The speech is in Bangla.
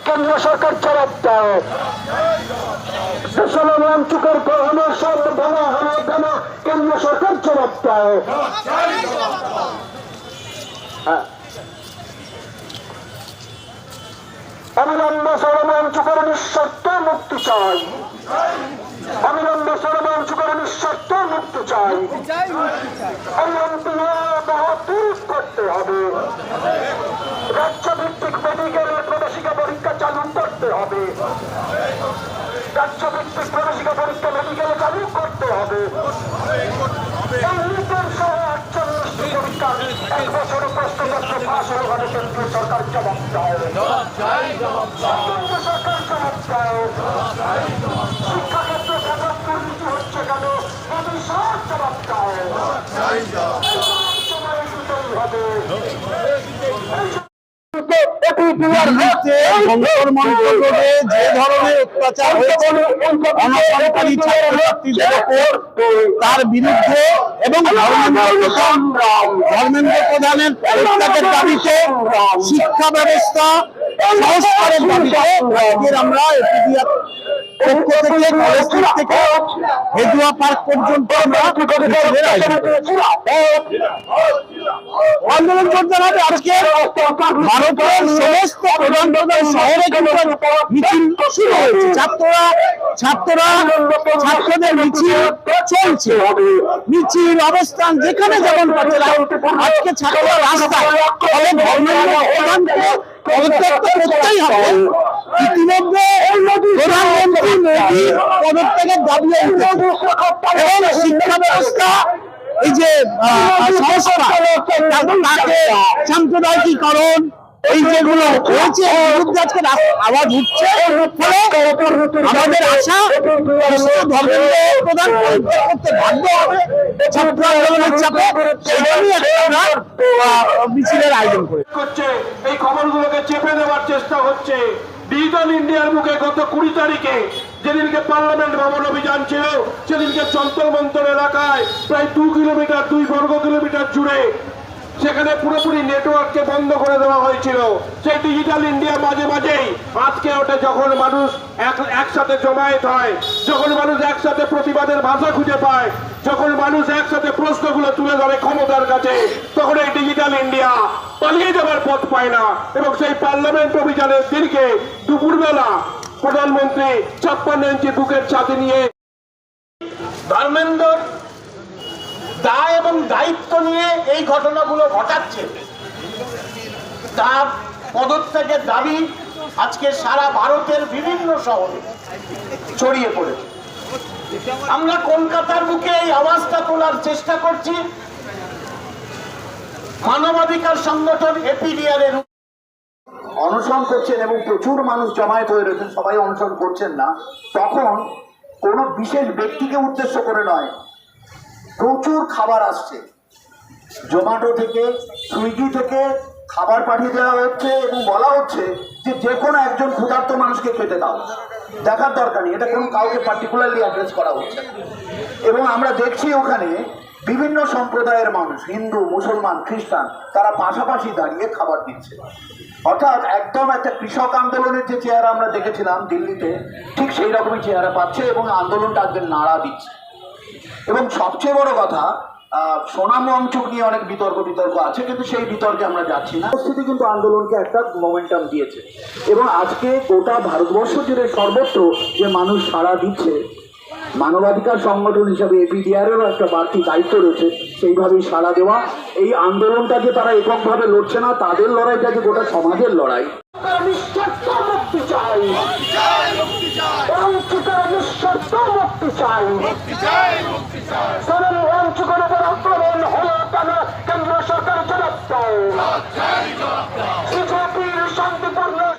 কেন্দ্র সরকার জবাব দেয়। দেশের লাঞ্ছকের গ্রহণের সব ভাঙা হলো কেন? কেন্দ্র সরকার জবাব দেয়। অবিলম্বে ষড়যন্ত্রকারী নিঃশর্ত মুক্তি চাই। অবিলম্বে ষড়যন্ত্রকারী নিঃশর্ত মুক্তি চাই। করতে হবে। রাজ্যভিত্তিক মেডিকেলের প্রবেশিকা পরীক্ষা চালু করতে হবে। রাজ্যভিত্তিক প্রবেশিকা পরীক্ষা মেডিকেলে চালু করতে হবে। এই নীতির সহ 48টি পরীক্ষা 1 বছরে প্রশ্নপত্র ফাঁস হয়ে গেলে কেন্দ্রীয় সরকার জবাব দেয়। কেন্দ্র সরকার জবাব দেয়। শিক্ষাক্ষেত্রে ব্যাপক দুর্নীতি হচ্ছে কেন? মোদী সব জবাব দেয়। যে ধরনের অত্যাচার হয়েছে অনশনকারী ছাত্রছাত্রীদের উপর তার বিরুদ্ধে এবং ধর্মেন্দ্র প্রধানের পদত্যাগের দাবিতে শিক্ষা ব্যবস্থা সংস্কারের দাবিতে আজকের আমরা পক্ষ থেকে কলেজ থেকে হেদুয়া পার্ক পর্যন্ত আন্দোলন করতে হবে। আজকে ভারতের সমস্ত প্রধান প্রধান শহরে কিন্তু মিছিল শুরু হয়েছে। ছাত্রদের মিছিল চলছে। মিছিল অবস্থান যেখানে যেমন পাচ্ছে আজকে ছাত্ররা রাস্তায় ফলে ধর্মেন্দ্র প্রধানকে পদত্যাগ করতেই হবে। ইতিমধ্যে প্রধানমন্ত্রী মোদী পদত্যাগের দাবি এবং শিক্ষা ব্যবস্থা এই যে সংস্কার তাকে সাম্প্রদায়িকীকরণ এই যেগুলো হয়েছে বিরুদ্ধে আজকে আওয়াজ উঠছে। ফলে আমাদের আশা ধর্মেন্দ্র প্রধান পদত্যাগ করতে বাধ্য হবে ছাত্র আন্দোলনের চাপে। সেখানেই একটা মিছিলের আয়োজন করে এই খবরগুলোকে চেপে দেওয়ার চেষ্টা হচ্ছে। ডিজিটাল ইন্ডিয়ার মুখে গত 20 তারিখে যেদিনকে পার্লামেন্ট ভবন অভিযান ছিল সেদিনকে যন্তর মন্তর এলাকায় প্রায় 2 বর্গ কিলোমিটার জুড়ে সেখানে পুরোপুরি নেটওয়ার্ককে বন্ধ করে দেওয়া হয়েছিল। সেই ডিজিটাল ইন্ডিয়া মাঝে মাঝেই আজকে ওঠে যখন মানুষ একসাথে জমায়েত হয়, যখন মানুষ একসাথে প্রতিবাদের ভাষা খুঁজে পায়, যখন মানুষ একসাথে প্রশ্নগুলো তুলে ধরে ক্ষমতার কাছে, তখন এই ডিজিটাল ইন্ডিয়া পালিয়ে যাবার পথ পায় না। এবং সেই পার্লামেন্ট অভিযানের দিনকে দুপুরবেলা প্রধানমন্ত্রী 56 ইঞ্চি বুকের ছাতি নিয়ে ধর্মেন্দ্র দায় এবং দায়িত্ব নিয়ে এই ঘটনাগুলো ঘটাচ্ছে, তার পদত্যাগের দাবি আজকে সারা ভারতের বিভিন্ন শহরে ছড়িয়ে পড়েছে। আমরা কলকাতার বুকে এই আওয়াজটা তোলার চেষ্টা করছি। মানবাধিকার সংগঠন এপিডিআর এর অনশন করছেন এবং প্রচুর মানুষ জমায়েত হয়ে রয়েছেন, সবাই অনশন করছেন না, তখন কোনো বিশেষ ব্যক্তিকে উদ্দেশ্য করে নয়, প্রচুর খাবার আসছে জোম্যাটো থেকে, সুইগি থেকে খাবার পাঠিয়ে দেওয়া হচ্ছে এবং বলা হচ্ছে যে কোনো একজন ক্ষুধার্ত মানুষকে খেতে দাও, দেখার দরকার নেই, এটা কোনো কাউকে পার্টিকুলারলি অ্যাড্রেস করা হচ্ছে। এবং আমরা দেখছি ওখানে বিভিন্ন সম্প্রদায়ের মানুষ, হিন্দু, মুসলমান, খ্রিস্টান, তারা পাশাপাশি দাঁড়িয়ে খাবার দিচ্ছে। অর্থাৎ একদম একটা কৃষক আন্দোলনের যে চেহারা আমরা দেখেছিলাম দিল্লিতে, ঠিক সেই রকমই চেহারা পাচ্ছে এবং আন্দোলনটা আজকে নাড়া দিচ্ছে। এবং সবচেয়ে বড় কথা, সোনাম ওয়াংচুক নিয়ে অনেক বিতর্ক আছে, কিন্তু সেই বিতর্কে আমরা যাচ্ছি না। পরিস্থিতি কিন্তু আন্দোলনকে একটা মোমেন্টাম দিয়েছে এবং আজকে গোটা ভারতবর্ষ জুড়ে সর্বত্র যে মানুষ সাড়া দিচ্ছে, মানবাধিকার সংগঠন হিসাবে এপিডিআরেরও একটা বাড়তি দায়িত্ব রয়েছে সেইভাবেই সাড়া দেওয়া। এই আন্দোলনটা যে তারা এককভাবে লড়ছে না, তাদের লড়াইটা যে গোটা সমাজের লড়াই। কেন্দ্র সরকার জবাব দেয়।